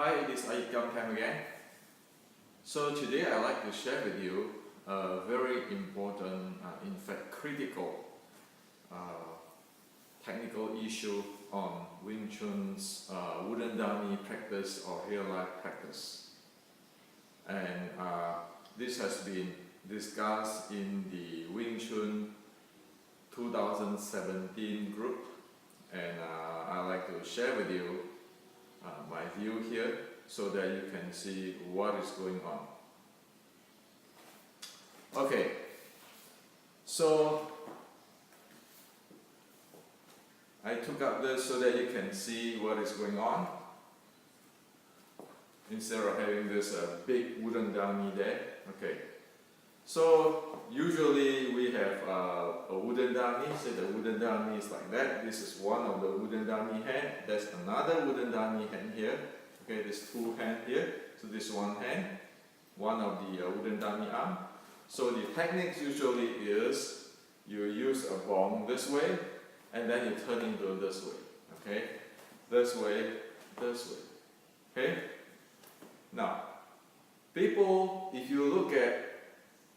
Hi, it is iYikKam time again. So today I'd like to share with you a very important, in fact critical technical issue on Wing Chun's wooden dummy practice or real life practice. And this has been discussed in the Wing Chun 2017 group, and I'd like to share with you my view here so that you can see what is going on. Okay, so I took up this so that you can see what is going on instead of having this big wooden dummy there. Okay, so usually we have a wooden dummy. Say the wooden dummy is like that. This is one of the wooden dummy hand. There's another wooden dummy hand here. Okay, there's two hands here. So this one hand, one of the wooden dummy arm. So the technique usually is you use a bong this way, and then you turn into this way. Okay, this way, this way. Okay. Now, people, if you look at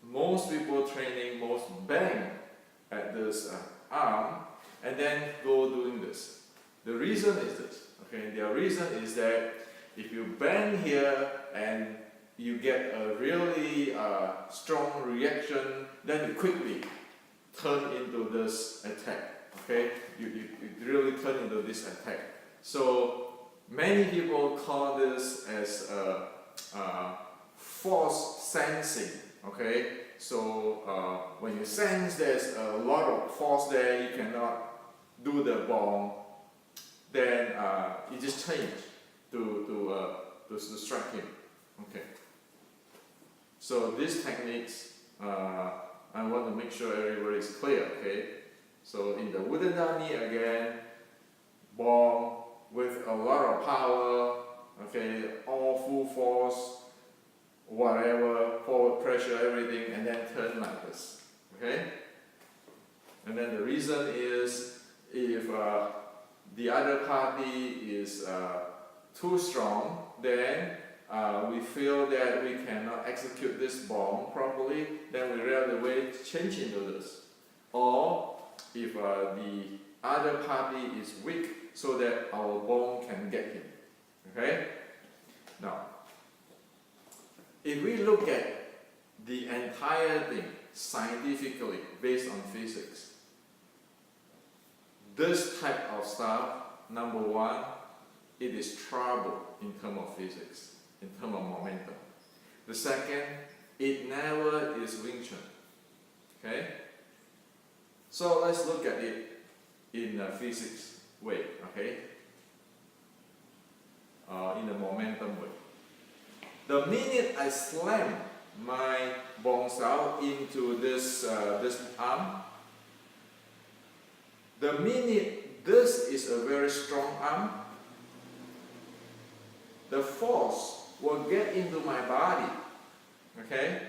most people training, most bang at this arm and then go doing this. The reason is this. Okay, the reason is that if you bang here and you get a really strong reaction, then you quickly turn into this attack. Okay, you really turn into this attack. So many people call this as force sensing. Okay, so when you sense there's a lot of force there, you cannot do the bong, then you just change to strike him. Okay. So these techniques, I want to make sure everybody is clear. Okay. So in the wooden dummy again, bong with a lot of power. Okay, all full force. Whatever, forward pressure, everything, and then turn like this. Okay? And then the reason is if the other party is too strong, then we feel that we cannot execute this bong properly, then we rather way to change into this. Or if the other party is weak, so that our bong can get him. Okay? Now, if we look at the entire thing scientifically based on physics, this type of stuff, number one, it is trouble in terms of physics, in terms of momentum. The second, it never is Wing Chun. Okay? So let's look at it in a physics way, okay? In a momentum way. The minute I slam my bong style into this arm, the minute this is a very strong arm, the force will get into my body. Okay?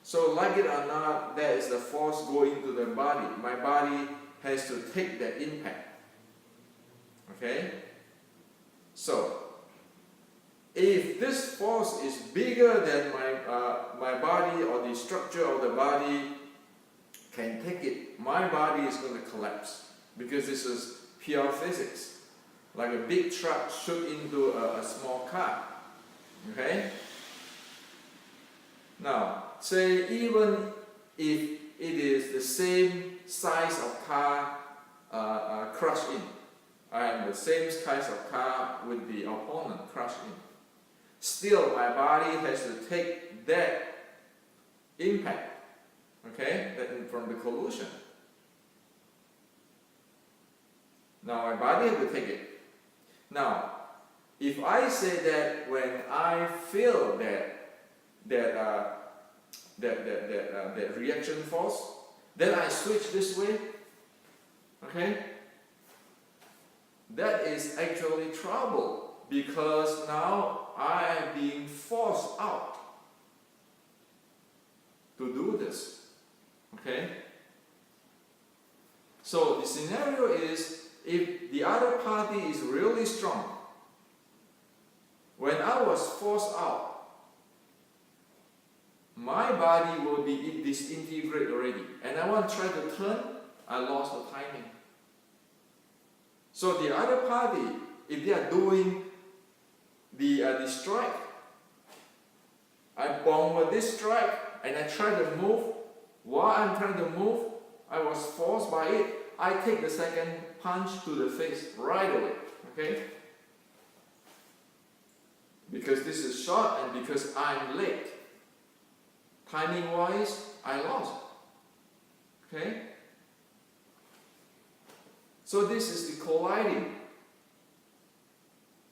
So like it or not, there is the force going to the body. My body has to take that impact. Okay? So if this force is bigger than my body or the structure of the body can take it, my body is going to collapse because this is pure physics. Like a big truck shoot into a small car. Okay? Now, say even if it is the same size of car crushed in, and the same size of car with the opponent crushed in, still my body has to take that impact, okay, from the collision. Now my body has to take it. Now, if I say that when I feel that reaction force, then I switch this way, okay, that is actually trouble because now I am being forced out to do this. Okay? So the scenario is if the other party is really strong, when I was forced out, my body will be disintegrate already. And I want to try to turn, I lost the timing. So the other party, if they are doing the strike, I bong with this strike and I try to move. While I'm trying to move, I was forced by it. I take the second punch to the face right away. Okay? Because this is short and because I'm late. Timing wise, I lost. Okay? So this is the colliding.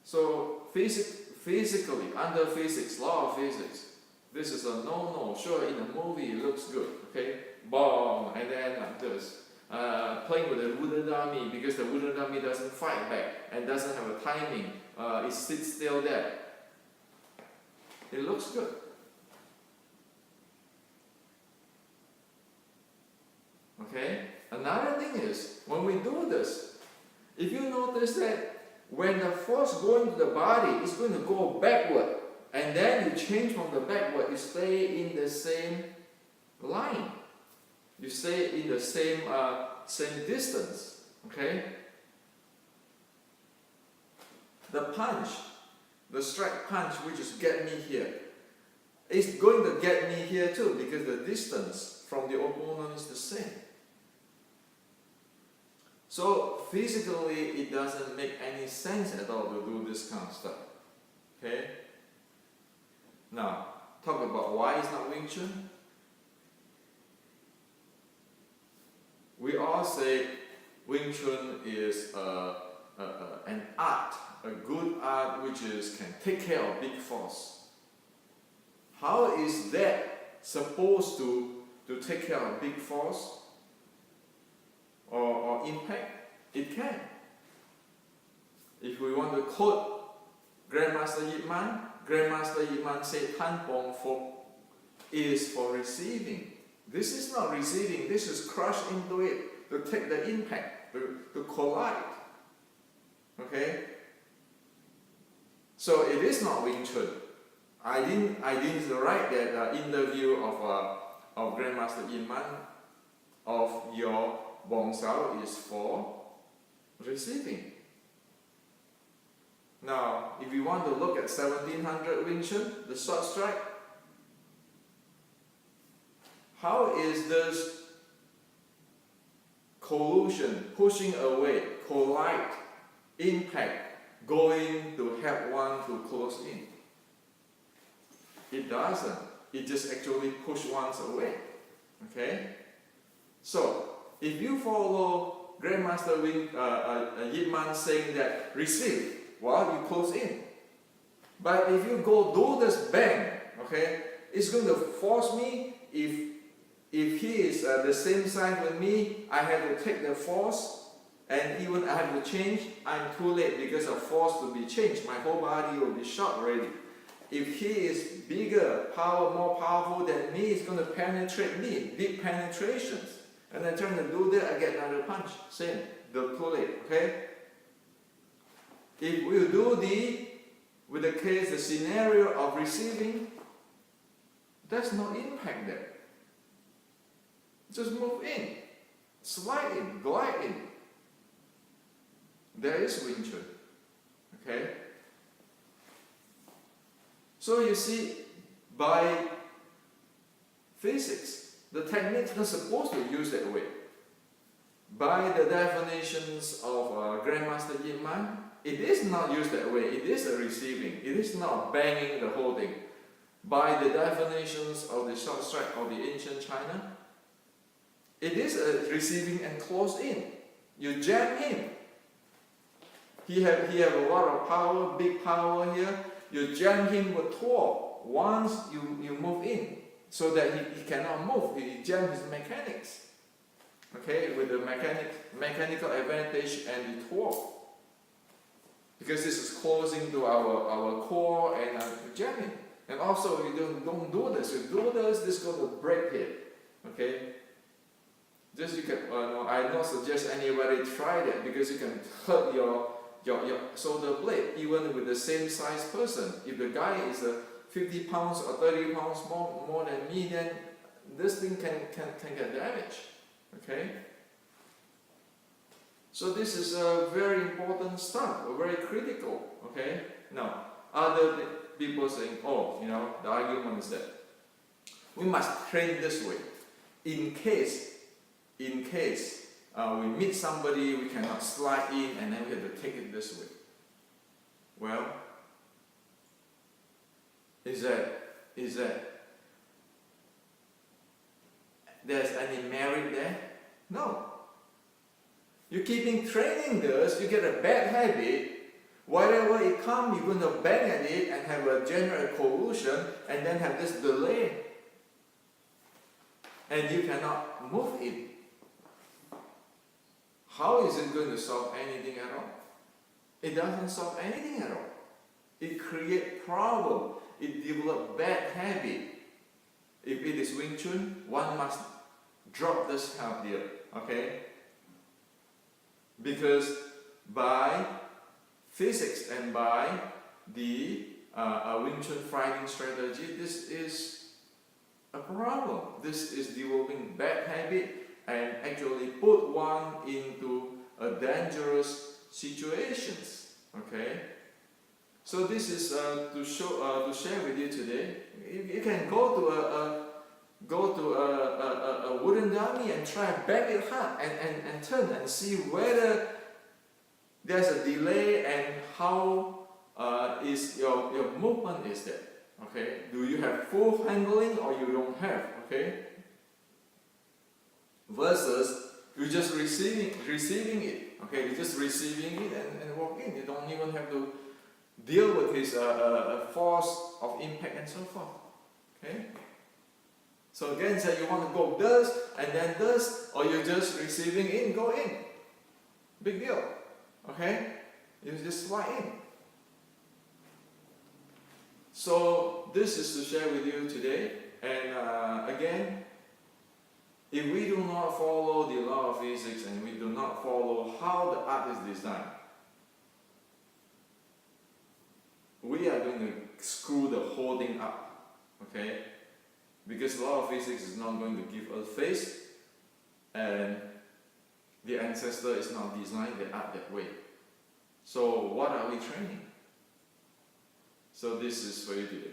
So physically, under physics, law of physics, this is a no-no. Sure, in the movie it looks good. Okay? Bong, and then this. Playing with a wooden dummy because the wooden dummy doesn't fight back and doesn't have a timing. It sits still there. It looks good. Okay? Another thing is, when we do this, if you notice that when the force going to the body, it's going to go backward, and then you change from the backward, you stay in the same line. You stay in the same distance. Okay? The punch, the strike punch, which is get me here, is going to get me here too, because the distance from the opponent is the same. So physically, it doesn't make any sense at all to do this kind of stuff. Okay? Now, talk about why it's not Wing Chun. We all say Wing Chun is an art, a good art which can take care of big force. How is that supposed to take care of big force or impact? It can. If we want to quote Grandmaster Yip Man said Tan Bong Fok is for receiving. This is not receiving, this is crush into it, to take the impact, to collide. Okay? So it is not Wing Chun. I didn't write that interview of Grandmaster Yip Man of your Bong Sao is for receiving. Now, if you want to look at 1700 Wing Chun, the short strike, how is this collusion, pushing away, collide, impact, going to help one to close in? It doesn't. It just actually pushes one away. Okay? So, if you follow Grandmaster Yip Man saying that receive, well, you close in. But if you go do this bang, okay, it's going to force me, if he is the same size with me, I have to take the force, and even I have to change, I'm too late because of force to be changed. My whole body will be shot already. If he is bigger, more powerful than me, it's going to penetrate me, deep penetrations. And I turn to do that, I get another punch. Same, too late, okay? If we do with the case, the scenario of receiving, there's no impact there. Just move in, slide in, glide in. There is Wing Chun. Okay? So you see, by physics, the technique is not supposed to use that way. By the definitions of Grandmaster Yip Man, it is not used that way. It is a receiving. It is not banging the whole thing. By the definitions of the short strike of the ancient China, it is a receiving and close in. You jam him. He have a lot of power, big power here. You jam him with torque. Once you move in, so that he cannot move. He jam his mechanics. Okay, with the mechanical advantage and the torque. Because this is closing to our core and jamming. And also, you don't do this. You do this, this is going to break it. Okay? Just you can, I don't suggest anybody try that because you can hurt so the blade, even with the same size person, if the guy is 50 pounds or 30 pounds more than me, then this thing can get damaged. Okay? So this is a very important stuff, very critical. Okay? Now, other people saying, oh, the argument is that we must train this way. In case we meet somebody, we cannot slide in and then we have to take it this way. Well, is that there's any merit there? No. You're keeping training this, you get a bad habit. Wherever it comes, you're going to bang at it and have a general collusion and then have this delay. And you cannot move it. How is it going to solve anything at all? It doesn't solve anything at all. It creates problem. It develops bad habit. If it is Wing Chun, one must drop this habit, okay? Because by physics and by the Wing Chun fighting strategy, this is a problem. This is developing bad habit and actually put one into a dangerous situations. Okay. So this is to share with you today. You can go to a wooden dummy and try to bang it hard and turn and see whether there's a delay and how is your movement is there. Okay, do you have full handling or you don't have? Okay, versus you just receiving it. Okay, you're just receiving it and walk in. You don't even have to deal with his force of impact and so forth. Okay. So again, say you want to go this and then this, or you're just receiving in, go in. Big deal. Okay, you just slide in. So this is to share with you today, and again, if we do not follow the law of physics and we do not follow how the art is designed, we are going to screw the whole thing up, okay? Because the law of physics is not going to give us face, and the ancestor is not designed the art that way. So what are we training? So this is for you today.